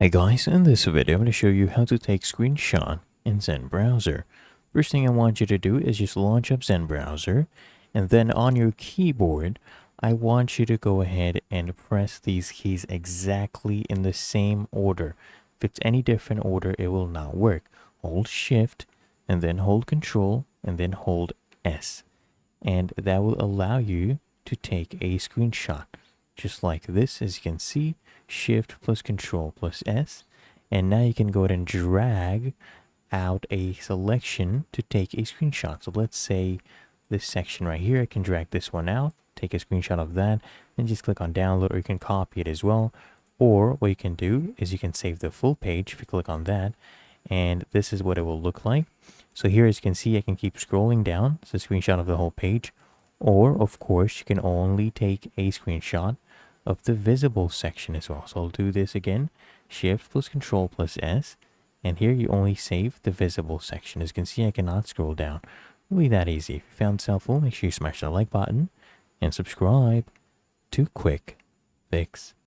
Hey guys, in this video I'm going to show you how to take screenshot in Zen Browser. First thing I want you to do is just launch up Zen Browser, and then on your keyboard I want you to go ahead and press these keys exactly in the same order. If it's any different order, it will not work. Hold Shift and then hold Control and then hold S, and that will allow you to take a screenshot just like this. As you can see, Shift plus Control plus S, and now you can go ahead and drag out a selection to take a screenshot. So let's say this section right here, I can drag this one out, take a screenshot of that, and just click on download, or you can copy it as well. Or what you can do is you can save the full page if you click on that, and this is what it will look like. So here, as you can see, I can keep scrolling down. It's a screenshot of the whole page. Or of course, you can only take a screenshot of the visible section as well. So I'll do this again, Shift plus Control plus S, and here you only save the visible section. As you can see, I cannot scroll down. Really that easy. If you found this helpful, make sure you smash that like button and subscribe to Quick Fix.